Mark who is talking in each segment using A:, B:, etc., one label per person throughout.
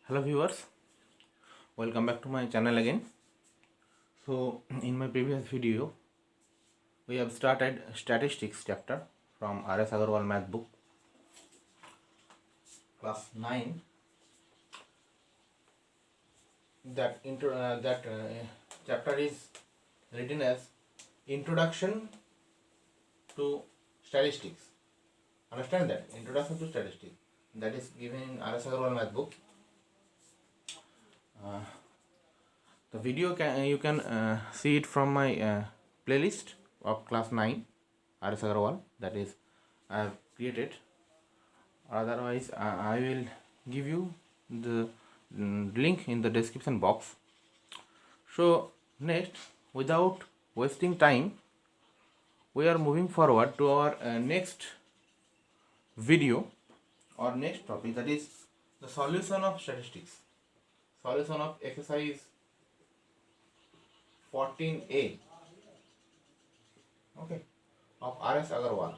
A: Hello viewers, welcome back to my channel again. So in my previous video we have started statistics chapter from R.S. Agarwal math book class 9. That chapter is written as Introduction to Statistics. Understand that? Introduction to Statistics. That is given in R.S. Agarwal math book. The video you can see it from my playlist of class 9 R.S. Agarwal, that is I have created. Otherwise I will give you the link in the description box. So next, without wasting time, we are moving forward to our next video or next topic, that is the solution of statistics, solution of exercise 14a, okay, of R.S. Agarwal.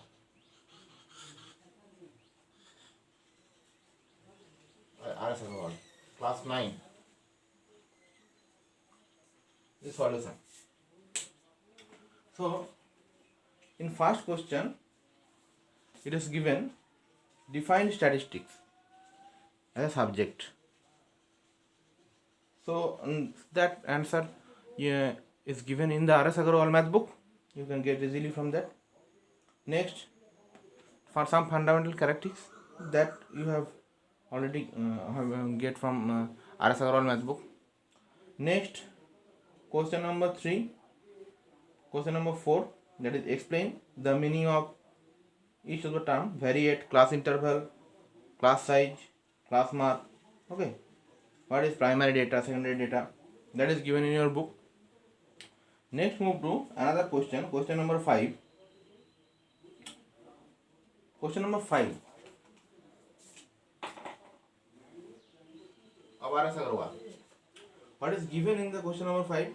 A: R.S. Agarwal, class 9. The solution. So, in first question, it is given define statistics as a subject. So, that answer is given in the R.S. Agarwal math book. You can get easily from that. Next, for some fundamental characteristics that you have already get from R.S. Agarwal math book. Next, question number 3, question number 4, that is explain the meaning of each of the term, variate, class interval, class size, class mark. Okay, what is primary data, secondary data, that is given in your book. Next, move to another question, question number 5. Question number 5 of R.S. Agarwal. What is given in the question number 5?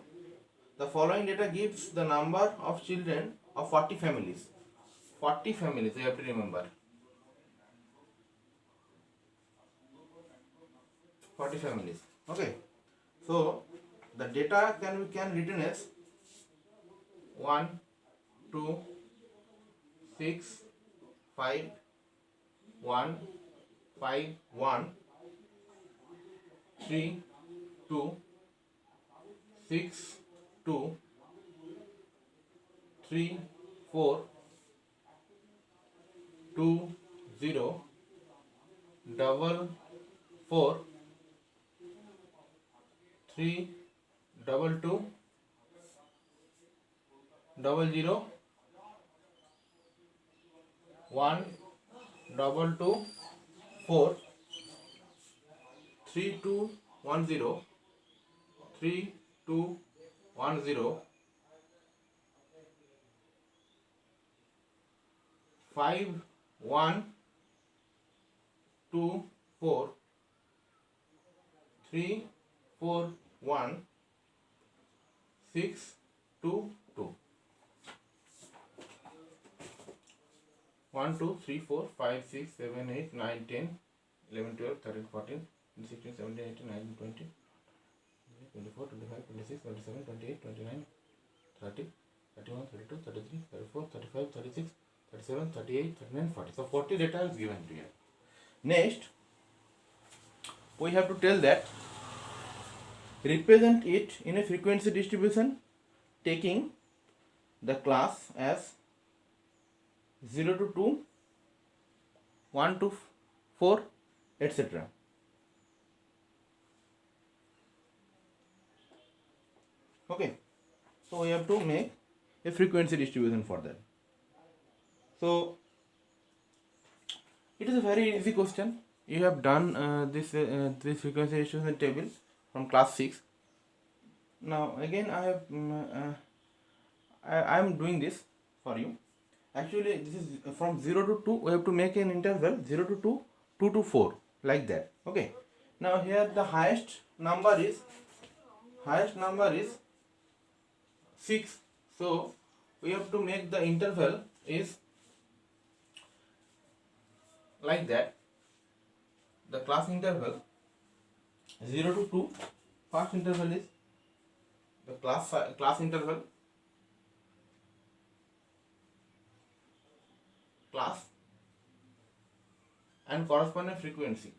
A: The following data gives the number of children of 40 families. 40 families, you have to remember. 40 families. Okay. So the data can written as 1, 2, 6, 5, 1, 5, 1, 3, 2, 6, 2, 3, 4, 2, 0, double 4, 3, double 2, double 0, 1, double 2, 4, 3, 2, 1, 0, 3, 2, 1, 0, 5, 1, 2, 4, 3, 4, 1, 6, 2, 2. 1, 2, 3, 4, 5, 6, 7, 8, 9, 10, 11, 12, 13, 14, 16, 17, 18, 19, 20, 24, 25, 26, 27, 28, 29, 30, 31, 32, 33, 34, 35, 36, 37, 38, 39, 40. So 40 data is given to you. Next, we have to tell that represent it in a frequency distribution taking the class as 0 to 2, 1 to 4, etc. Okay, so we have to make a frequency distribution for that. So it is a very easy question. You have done this frequency distribution table from class 6. Now again I am doing this for you. Actually this is from 0 to 2, we have to make an interval 0 to 2, 2 to 4, like that. Okay, now here the highest number is 6, so we have to make the interval is like that. The class interval 0 to 2, first interval is the class interval, class and corresponding frequency.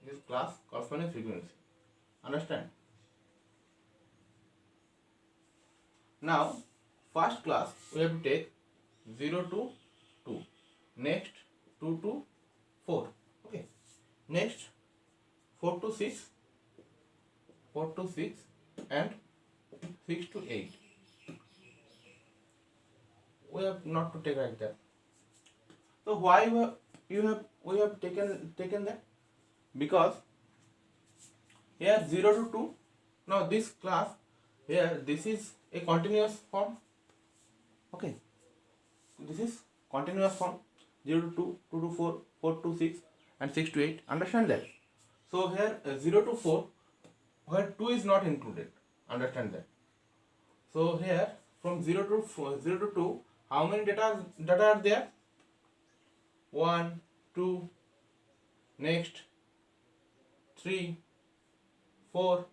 A: This class corresponding frequency. Understand? Now, first class we have to take 0 to 2. Next 2 to 4. Okay. Next 4 to 6, 4 to 6 and 6 to 8. We have not to take like that. So why we have taken that? Because here 0 to 2. Now this class here, this is a continuous form. Okay. This is continuous form. 0 to 2, 2 to 4, 4 to 6 and 6 to 8. Understand that? So here 0 to 4 where 2 is not included. Understand that? So here from 0 to 4, 0 to 2, how many data are there? 1, 2, next 3, 4,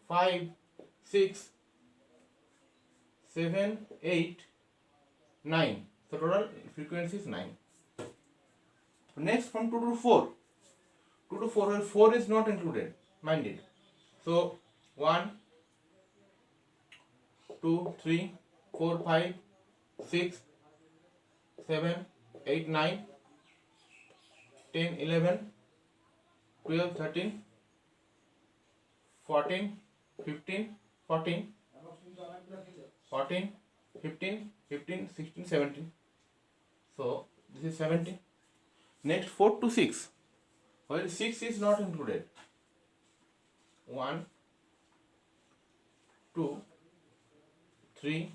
A: 5, 6, 7, 8, 9. So total frequency is 9. Next from 2 to 4. 2 to 4 where 4 is not included. Mind it. So 1, 2, 3, 4, 5, 6, 7, 8, 9, 10, 11, 12, 13, 14, 15, 14, 14, 15, 15, 16, 17. So this is 17. Next 4 to 6. Where 6 is not included. 1, 2, 3,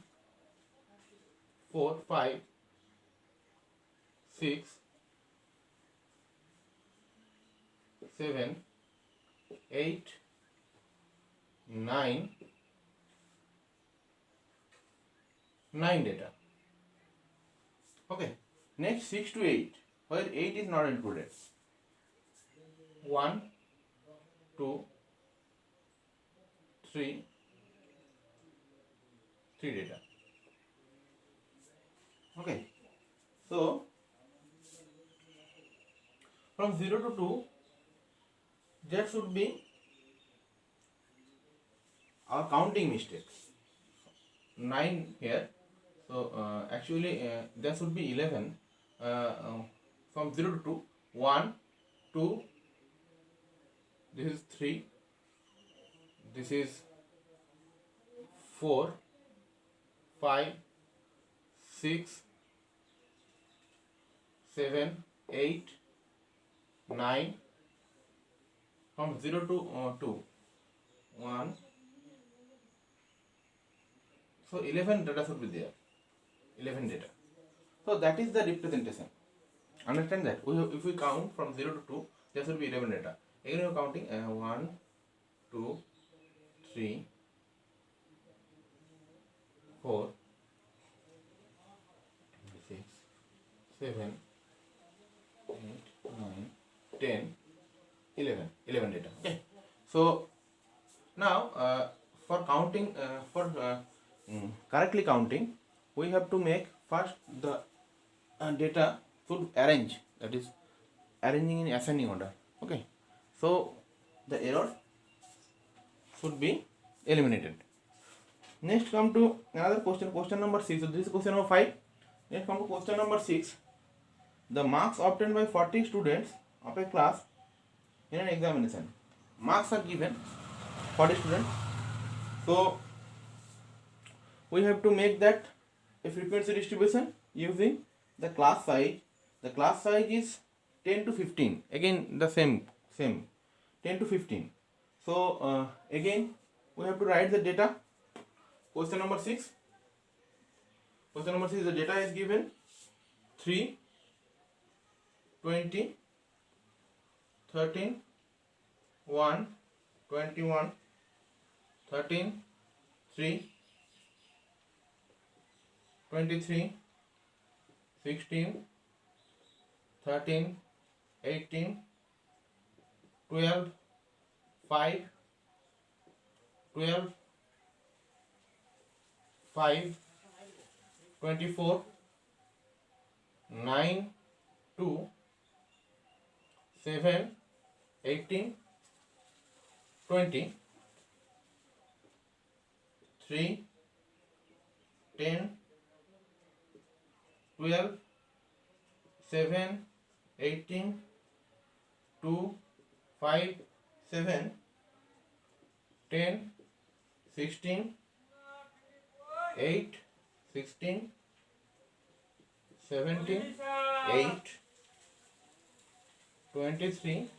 A: 4, 5, 6, 7, 8, 9, 9 data. Okay. Next 6 to 8. Where 8 is not included. 1, 2, 3, 3 data. Okay. So from 0 to 2, that should be our counting mistake. 9 here. So actually there should be 11. From 0 to 2, 1, 2, this is 3, this is 4, 5, 6, 7, 8, 9, from 0 to 2, 1, so 11 data should be there, 11 data. So that is the representation. Understand that? If we count from 0 to 2, there should be 11 data. Again we are counting 1, 2, 3, 4, 6, 7, 8, 9, 10, 11. 11 data. Okay. So now for counting, correctly counting, we have to make first the data should arrange, that is arranging in ascending order. Okay. So the error should be eliminated. Next come to another question number 6. So this is question number 5. Next come to question number 6. The marks obtained by 40 students of a class in an examination. Marks are given 40 students. So we have to make that a frequency distribution using the class size. The class size is 10 to 15. Again the same 10 to 15. So again we have to write the data. Question number 6. Question number 6, the data is given 3, 20, 13, 1, 21, 13, 3, 23, 16, 13, 18, 12, 5, 12, 5, 24, 9, 2, 7, 18, 20, 3, 10, 12, 7, 18, 2, 5, 7, 10, 16, 8, 16, 17, 8, 23,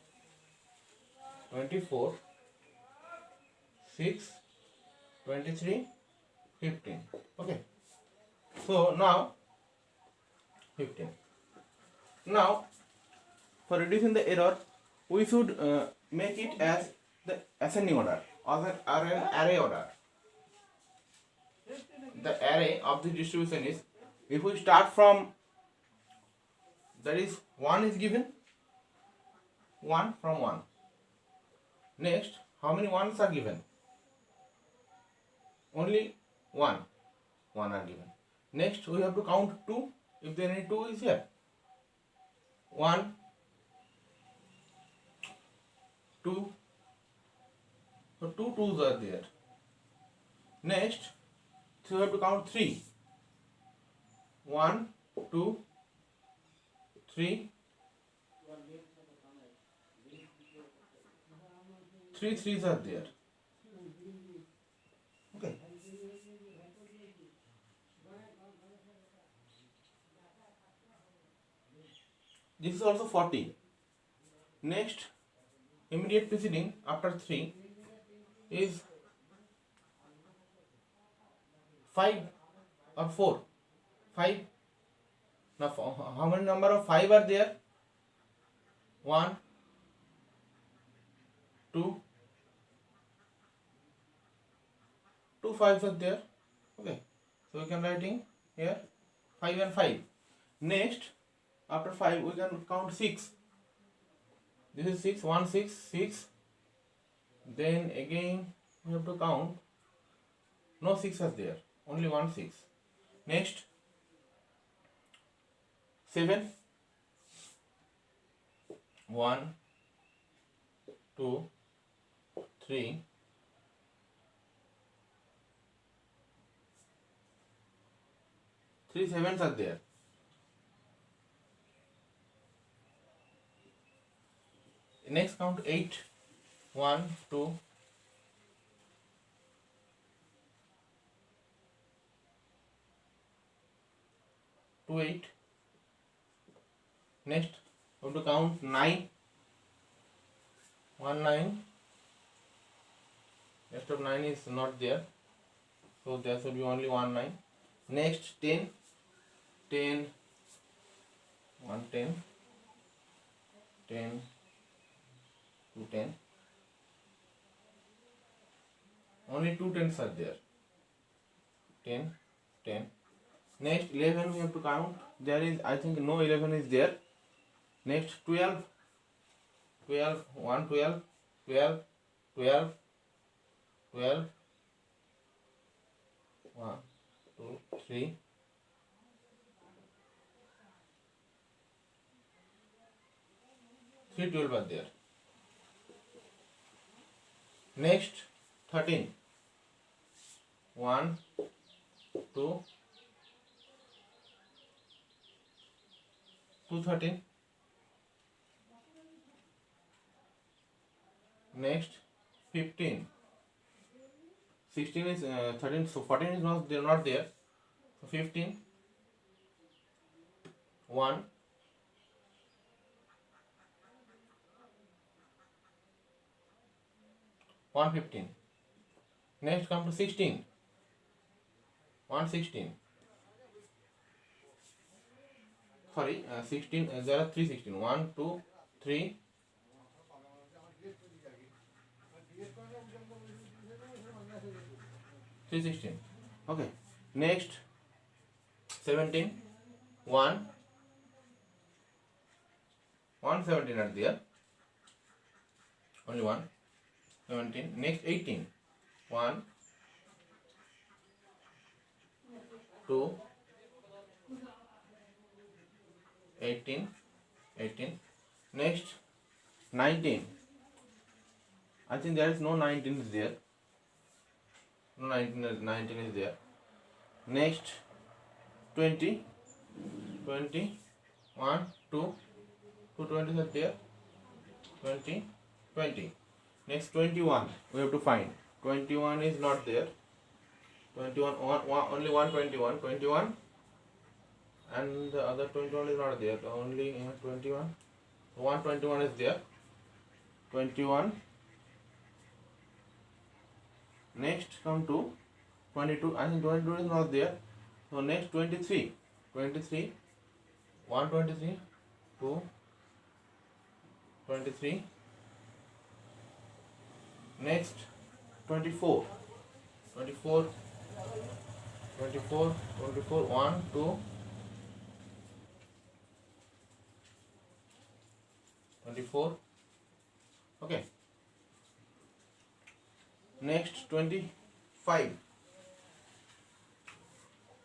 A: 24, 6, 23, 15. Okay. So now 15. Now for reducing the error, we should make it as the ascending order or an array order. The array of the distribution is, if we start from, that is 1 is given, 1 from 1. Next, how many ones are given? Only 1. 1 are given. Next, we have to count 2 if there any 2 is here. 1, 2. So 2 2s are there. Next, so we have to count 3. 1, 2, 3. 3 3s are there. Okay. This is also 40. Next, immediate preceding after 3 is 5 or 4. 5. Now, how many number of 5 are there? 1, 2, 2 5s are there. Okay. So we can writing here 5 and 5. Next, after 5 we can count 6. This is 6, 1, 6, 6. Then again we have to count. No 6 are there. Only 1 6. Next, 7. 1, 2, 3. 3 7s are there. Next count 8. 1, 2, 2 8. Next, we have to count 9. 1 9. Rest of 9 is not there. So there should be only 1 9. Next 10. 10. 1 10. 10. 2 10. Only 2 10s are there. 10. 10. Next 11 we have to count. There is, I think, no 11 is there. Next 12. 12. 1 12. 12. 12. 12. 1 2 3. 3 12 are there. Next 13. 1 2 2 13. Next 15. 16 is 13, so 14 is not there. So 15. 1. 115. Next come to 16. 116. Sorry, 16. There are 3 16. 1 2 3. 316. Okay. Next 17. 1. 117 are there. only 1, 17, next 18, 1, 2, 18, 18, next 19, I think there is no 19 is there, no 19 is there, next 20, 20, 1, 2, 2 20s are there, 20, 20, next 21, we have to find, 21 is not there, 21, only 121, 21, and the other 21 is not there, only 21, 121 is there, 21, next come to 22, I think 22 is not there, so next 23, 23, 123, 2, 23, next 24, 24, 24, 24, 1, 2, 24, okay, next 25,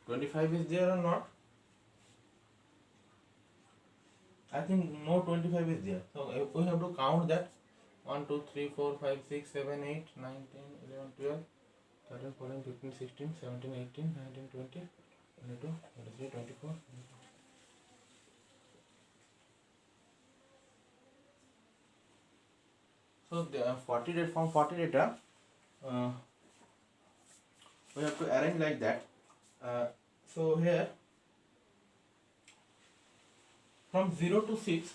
A: 25 is there or not? I think no 25 is there, so we have to count that 1, 2, 3, 4, 5, 6, 7, 8, 9, 10, 11, 12, 13, 14, 15, 16, 17, 18, 19, 20, 22, 23, 24. So the 40 data, from 40 data, we have to arrange like that. So here from 0 to 6,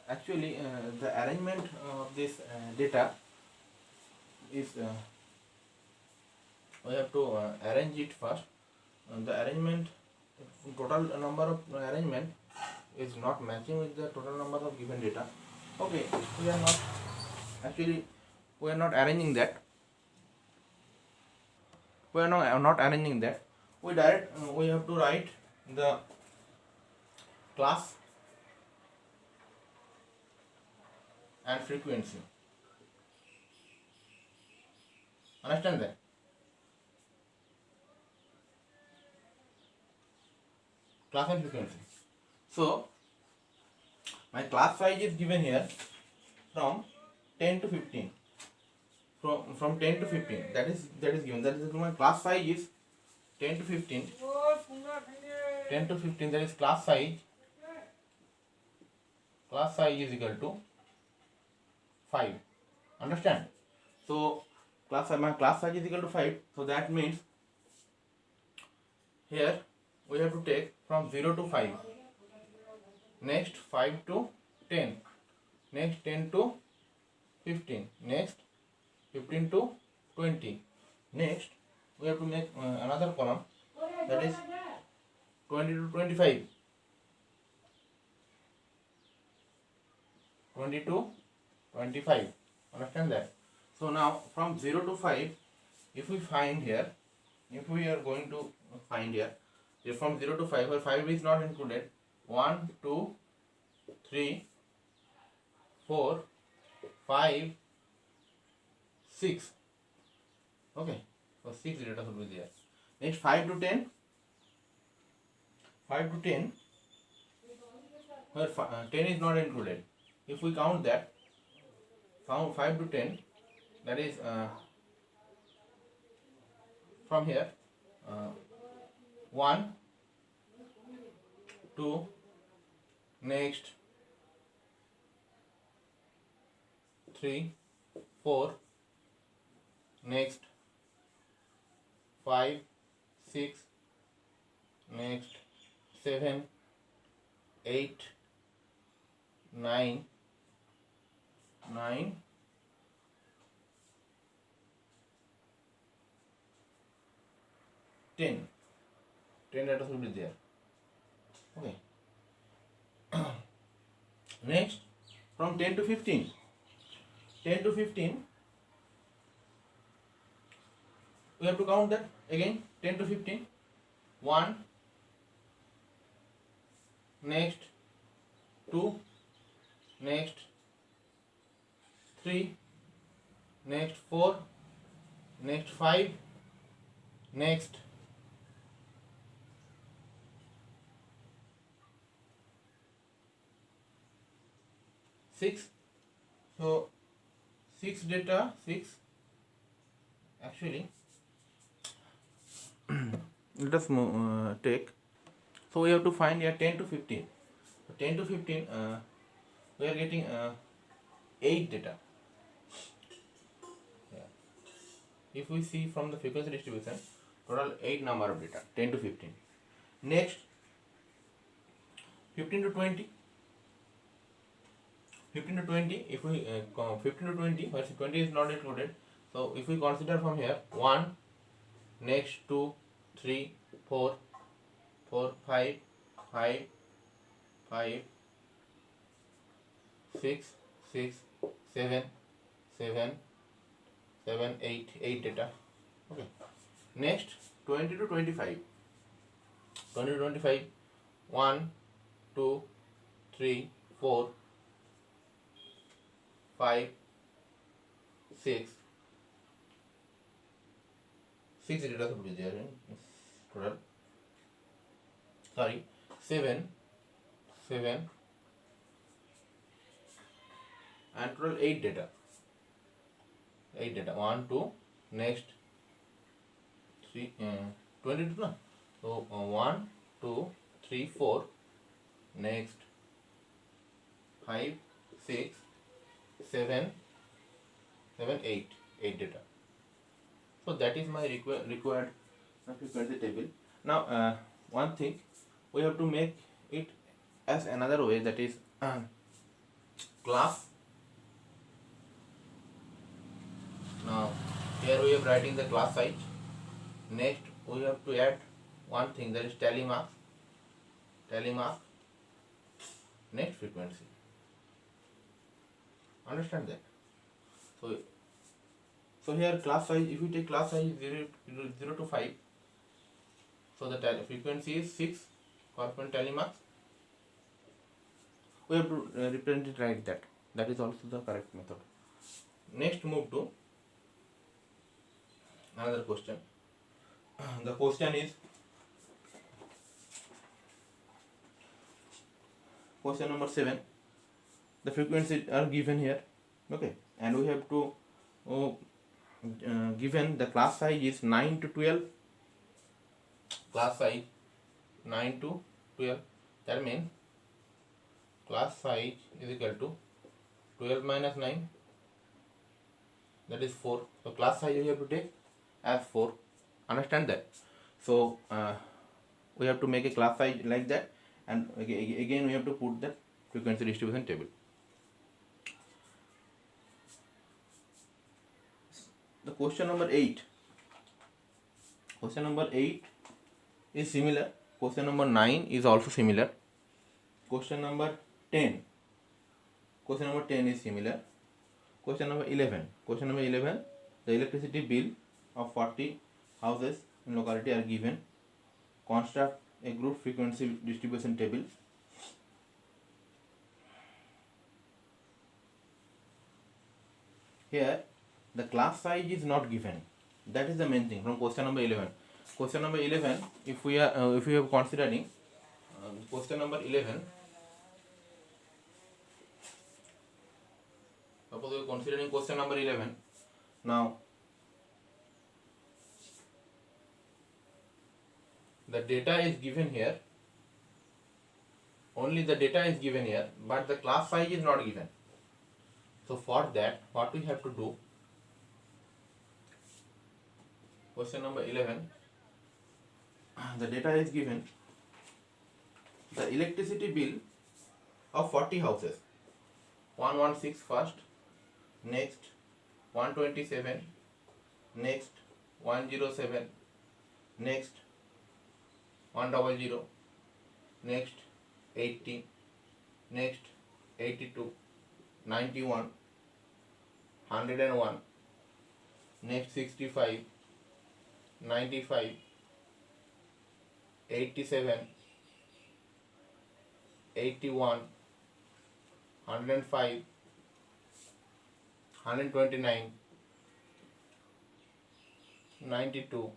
A: actually the arrangement of this data is we have to arrange it first. The arrangement, total number of arrangement is not matching with the total number of given data. Okay, we are not actually we are not arranging that. We are not arranging that. We have to write the class and frequency. Understand that? Class and frequency. So my class size is given here from 10 to 15. From 10 to 15. That is given. That is my class size is 10 to 15. 10 to 15. That is class size. Class size is equal to 5. Understand? So my class size is equal to 5. So that means here we have to take from 0 to 5. Next 5 to 10. Next 10 to 15. Next 15 to 20. Next we have to make another column, that is 20 to 25. 20 to 25. Understand that? So now from 0 to 5, if we find here, if we are going to find here, if from 0 to 5, where 5 is not included, 1, 2, 3, 4, 5, 6. Okay, so 6 data should be there. Next 5 to 10. 5 to 10, where 10 is not included. If we count that, from 5 to 10, that is from here 1, 2, next 3, 4, next 5, 6, next 7, 8, 9, 10. 10 letters will be there. Okay. Next, from 10 to 15. 10 to 15, we have to count that again. 10 to 15. 1, next 2, next 3, next 4, next 5, next 6. So 6 data, 6 actually. Let us take. So we have to find here 10 to 15. So 10 to 15, we are getting 8 data. Yeah. If we see from the frequency distribution, total 8 number of data, 10 to 15. Next, 15 to 20. 15 to 20, if we 15 to 20, where 20 is not included. So if we consider from here 1, next 2, 3, 4, 4, 5, 5, 5, 6, 6, 7, 7, 7, 8, 8 data. Okay. Next 20 to 25. 20 to 25, 1, 2, 3, 4, 5, 6. 6 data should be there in total. Sorry, 7, 7, and total 8 data. 8 data. 1, 2, next 3, 22. No? So 1, 2, 3, 4, next 5, 6, 7, 7, 8. 8 data. So that is my required frequency table. Now one thing, we have to make it as another way, that is class. Now here we are writing the class size. Next we have to add one thing, that is tally mark. Tally mark. Next frequency. Understand that? So here class size, if you take class size 0 to 5, so the frequency is 6 corresponding tally marks. We have to represent it like that. That is also the correct method. Next, move to another question. The question is question number 7. The frequencies are given here. Okay, and we have to given the class size is 9 to 12. Class size 9 to 12. That means class size is equal to 12 minus 9. That is 4. So class size you have to take as 4. Understand that? So we have to make a class size like that, and again we have to put the frequency distribution table. The question number 8. Question number 8 is similar. Question number 9 is also similar. Question number 10. Question number 10 is similar. Question number 11. Question number 11. The electricity bill of 40 houses in locality are given. Construct a group frequency distribution table. Here the class size is not given. That is the main thing from question number 11. Question number 11, if we are considering question number 11, suppose we are considering question number 11. Now the data is given here, only the data is given here, but the class size is not given. So for that, what we have to do, question number 11, the data is given, the electricity bill of 40 houses, 116 first, next 127, next 107, next 100, next 80, next 82, 91, 101, next 65, 95, 87, 81, 105, 129, 92,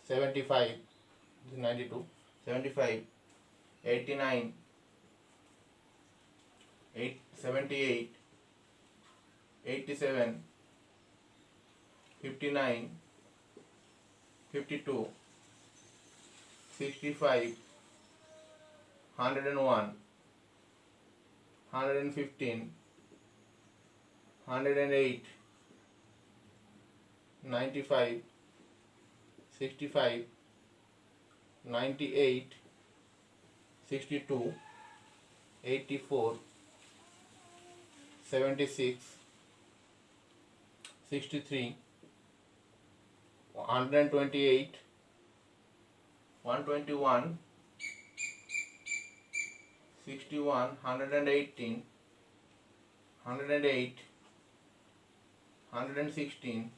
A: 75, this is 92, 75, 89, 78, 87, 59, 52, 65, 101, 115, 108, 95, 65, 98, 62, 84, 76, 63, 128, 121, 61, 118, 108, 116,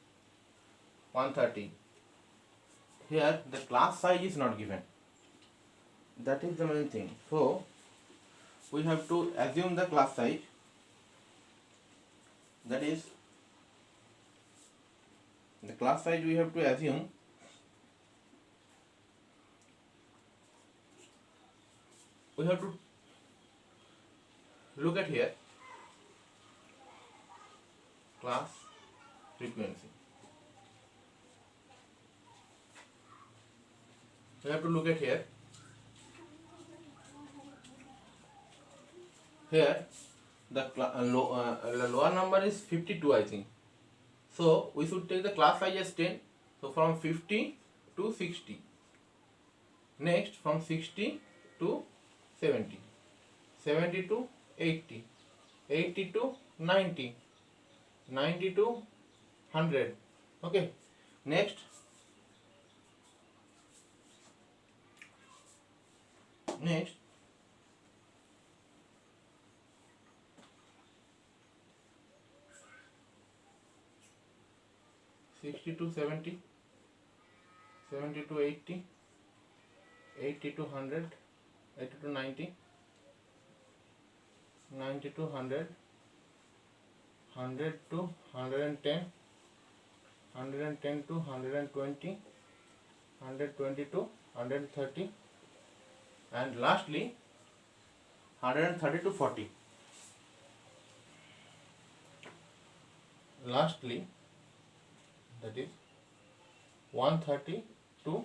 A: 130. Here the class size is not given. That is the main thing. So we have to assume the class size. That is the class size we have to assume. We have to look at here class frequency. We have to look at here. Here the lower number is 52, I think. So we should take the class size as 10. So from 50 to 60. Next from 60 to 70. 70 to 80. 80 to 90. 90 to 100. Okay. Next. Next. 60 to 70, 70 to 80, 80 to 100, 80 to 90, 90 to 100, 100 to 110, 110 to 120, 120 to 130, and lastly 130 to 40. Lastly, that is 130 to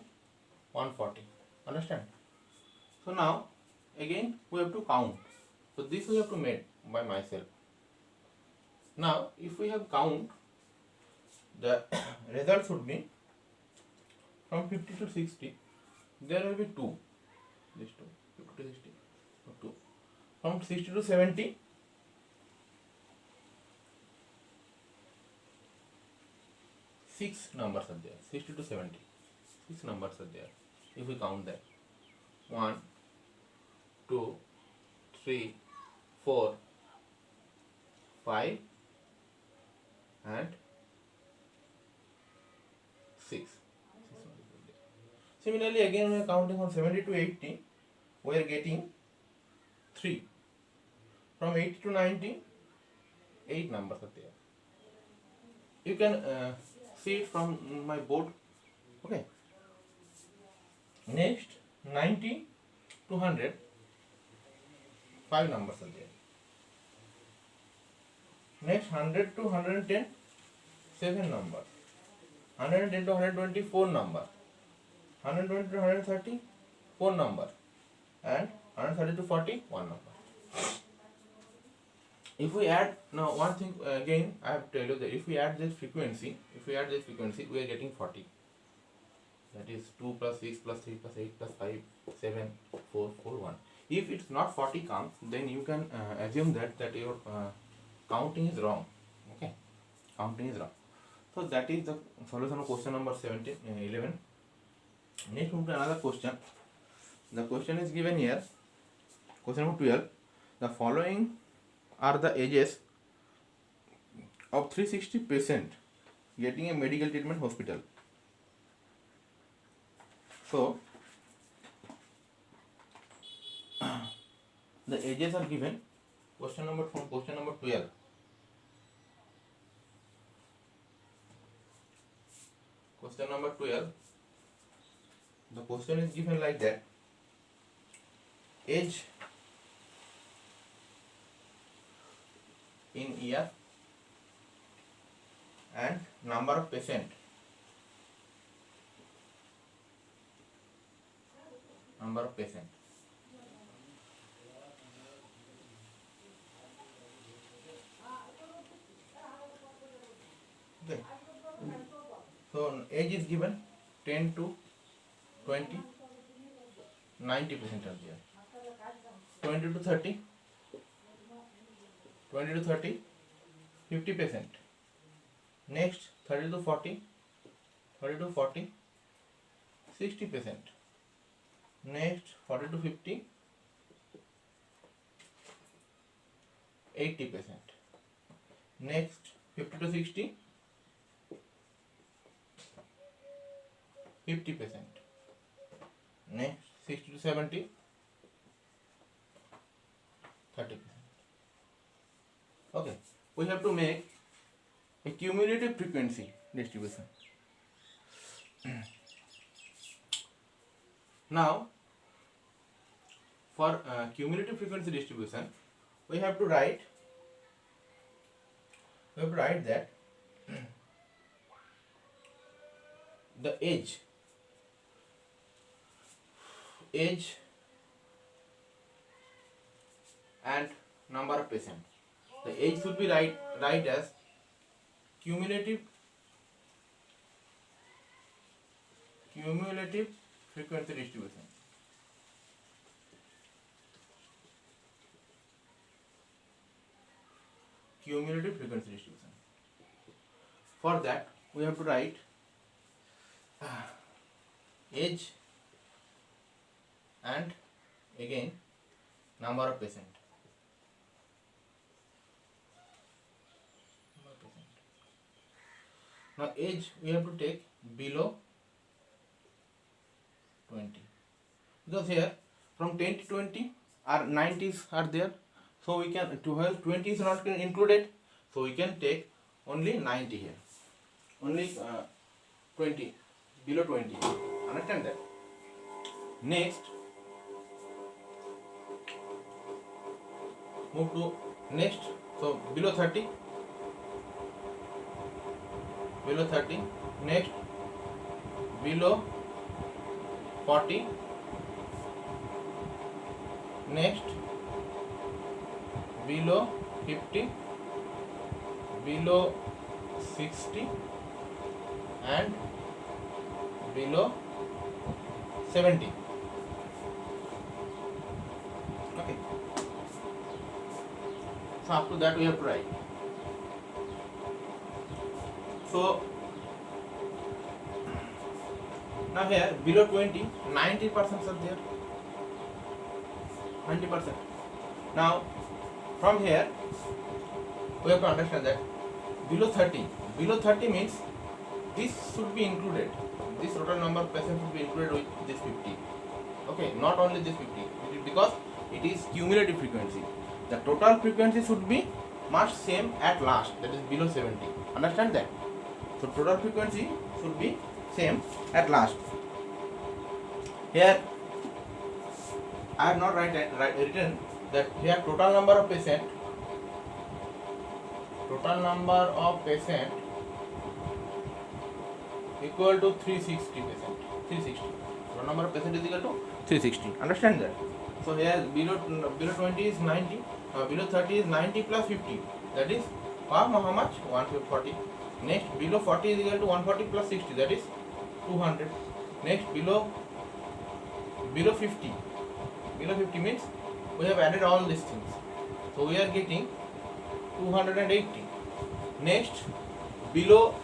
A: 140. Understand? So now again we have to count. So this we have to make by myself. Now if we have count, the result should be from 50 to 60 there will be 2. This 2. 50 to 60. 2. From 60 to 70 6 numbers are there. 60 to 70 6 numbers are there. If we count that 1, 2, 3, 4, 5 and 6. Similarly again we are counting from 70 to 80, we are getting 3. From 80 to 90 8 numbers are there. You can see it from my board. Okay. Next 90 to 100 5 numbers are there. Next 100 to 110 7 numbers. 110 to 120 4 numbers. 120 to 130 4 numbers. And 130 to 40 1 number. If we add, now one thing again I have to tell you that if we add this frequency, we are getting 40. That is 2 plus 6 plus 3 plus 8 plus 5, 7, 4, 4, 1. If it's not 40 comes, then you can assume that your counting is wrong. Okay, counting is wrong. So that is the solution of question number 11. Next move to another question. The question is given here. Question number 12. The following are the ages of 360 patients getting a medical treatment hospital. So the ages are given. Question number 12. Question number 12. The question is given like that. Age in year and number of patient. Number of patient. Okay. So age is given 10 to 20, 90% are there. 20 to 30, 20 to 30, 50%. Next 30 to 40, 30 to 40, 60%. Next 40 to 50, 80%. Next 50 to 60, 50%. Next 60 to 70, 30%. Okay, we have to make a cumulative frequency distribution. Now, for cumulative frequency distribution, we have to write that the age and number of patients. The age should be write as cumulative frequency distribution. Cumulative frequency distribution. For that, we have to write age and again number of patient. Now age we have to take below 20, because here from 10 to 20 our 90s are there, so we can 20 is not included, so we can take only 90 here, only 20, below 20. Understand that? Next, move to next. So below 30, next below 40, next below 50, below 60 and below 70. Okay, so up to that we have to write. So now here below 20, 90% are there. 90%. Now from here we have to understand that below 30 means this should be included. This total number of patients should be included with this 50. Okay, not only this 50, because it is cumulative frequency. The total frequency should be much same at last, that is below 70. Understand that? So total frequency should be same at last. Here I have not written that here total number of patient equal to 360 patient. 360. Total number of patient is equal to 360. Understand that? So here below 20 is 90. Below 30 is 90 plus 50. That is how much? 140. Next below 40 is equal to 140 plus 60. That is 200. Next below 50. Below 50 means we have added all these things. So we are getting 280. Next below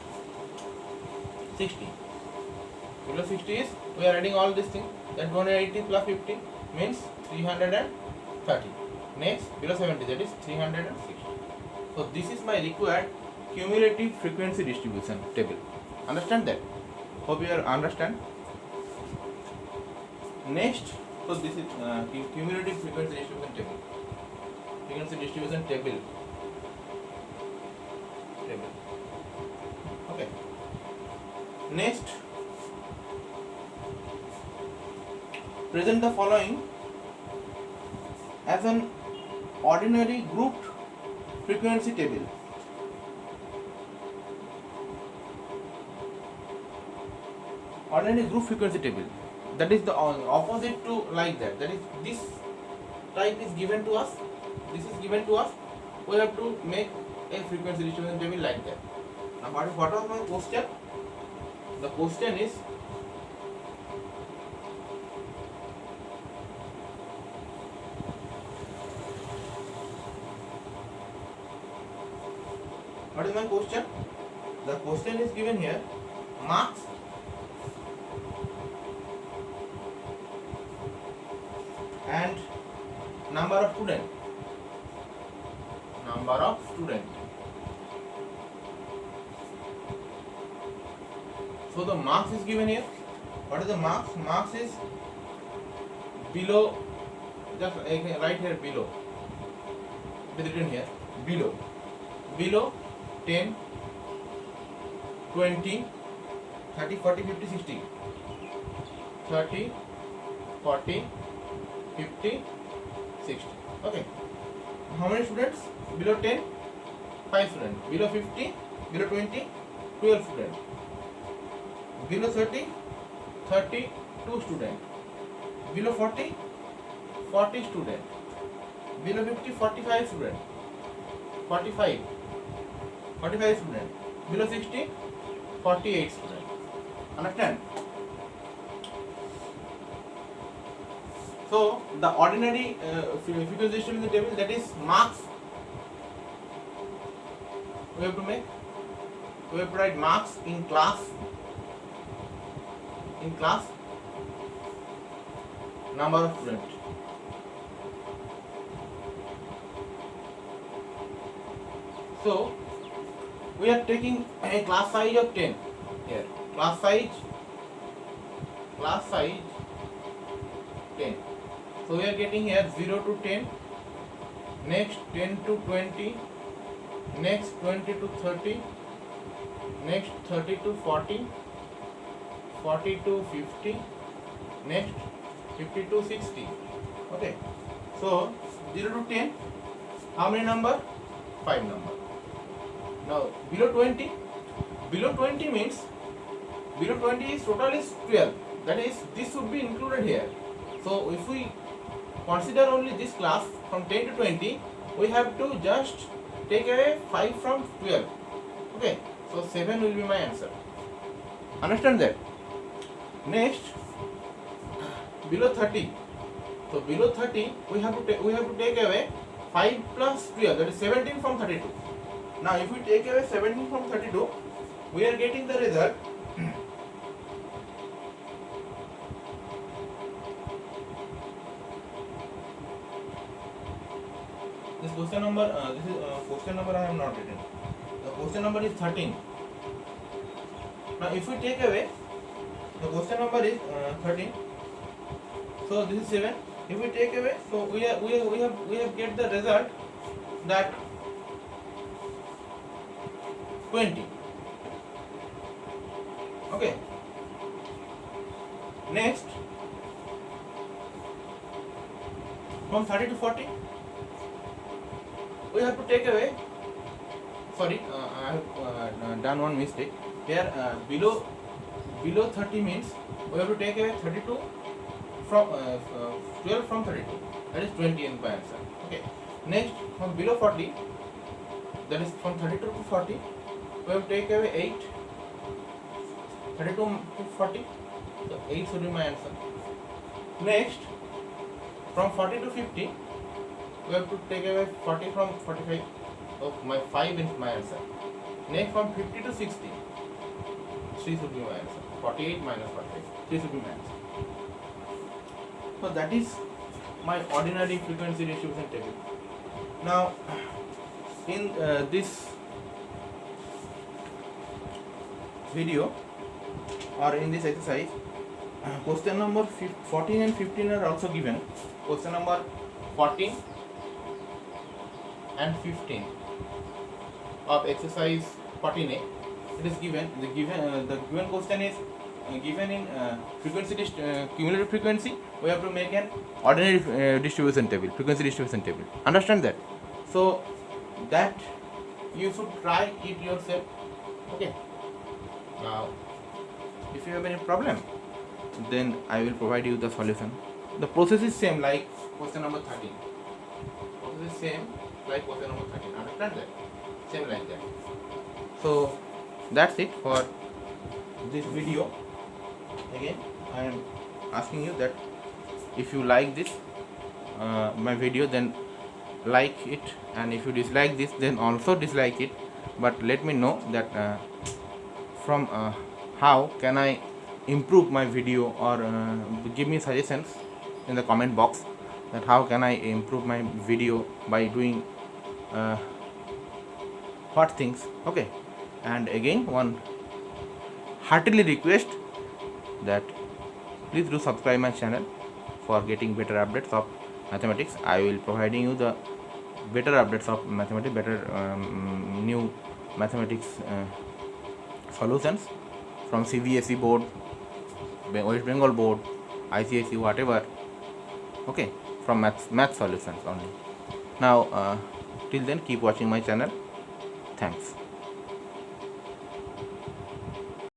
A: 60. Below 60 is we are adding all these things. That 180 plus 50 means 330. Next below 70, that is 360. So this is my required cumulative frequency distribution table. Understand that? Hope you understand. Next, so this is cumulative frequency distribution table. Frequency distribution table. Okay. Next, present the following as an ordinary grouped frequency table. Ordinary group frequency table, that is the opposite to like that. That is, this type is given to us, this is given to us, we have to make a frequency distribution table like that. Now what was my question? The question is, what is my question? The question is given here, marks and number of students. Number of students. So the marks is given here. What is the marks? Marks is below, just right here below. It is written here below. Below 10, 20, 30, 40, 50, 60. 30, 40, 50, 60. Okay. How many students? Below 10, 5 students. Below 50, below 20, 12 students. Below 30, 32 students. Below 40, 40 students. Below 50, 45 students. 45 students. Below 60, 48 students. Understand? So the ordinary frequency distribution in the table, that is marks, we have to make, we have to write marks in class, number of students. So we are taking a class size of 10 here, class size 10. So we are getting here 0 to 10, next 10 to 20, next 20 to 30, next 30 to 40, 40 to 50, next 50 to 60. Okay. So 0 to 10, how many number? 5 number. Now below 20 means, below 20 is total is 12. That is, this should be included here. So if we consider only this class from 10 to 20, we have to just take away 5 from 12. Okay, so 7 will be my answer. Understand that? Next, below 30. So below 30, we have to take away 5 plus 12, that is 17 from 32. Now if we take away 17 from 32, we are getting the result this question number, this is question number I have not written. The question number is 13. Now if we take away, the question number is 13. So this is 7. If we take away, so we have get the result that 20. Okay. Next, from 30 to 40, we have to take away. Sorry, I have done one mistake here. Below 30 means we have to take away 32 from 12 from 32. That is 20 in my answer. Okay. Next, from below 40, that is from 32 to 40, we have to take away 8. 32 to 40, so 8 should be my answer. Next, from 40 to 50, we have to take away 40 from 45. So my 5 is my answer. Next, from 50 to 60, 3 should be my answer. 48 minus 45, 3 should be my answer. So that is my ordinary frequency distribution table. Now, in this video or in this exercise, question number 14 and 15 are also given. Question number 14 and 15 of exercise 14A it is given the given question is given in cumulative frequency. We have to make an ordinary distribution table, frequency distribution table. Understand that? So that you should try it yourself. Okay. Now, if you have any problem, then I will provide you the solution. The process is same like question number 13. Process is same like question number 13. Understand that? Same like that. So that's it for this video. Again, I am asking you that if you like this my video, then like it, and if you dislike this, then also dislike it. But let me know that from how can I improve my video, or give me suggestions in the comment box that how can I improve my video by doing what things. Okay. And again, one heartily request that please do subscribe my channel for getting better updates of mathematics. I will providing you the better updates of mathematics, better new mathematics solutions from CBSE board, West Bengal board, ICSE, whatever. Okay, from math solutions only. Now till then, keep watching my channel. Thanks.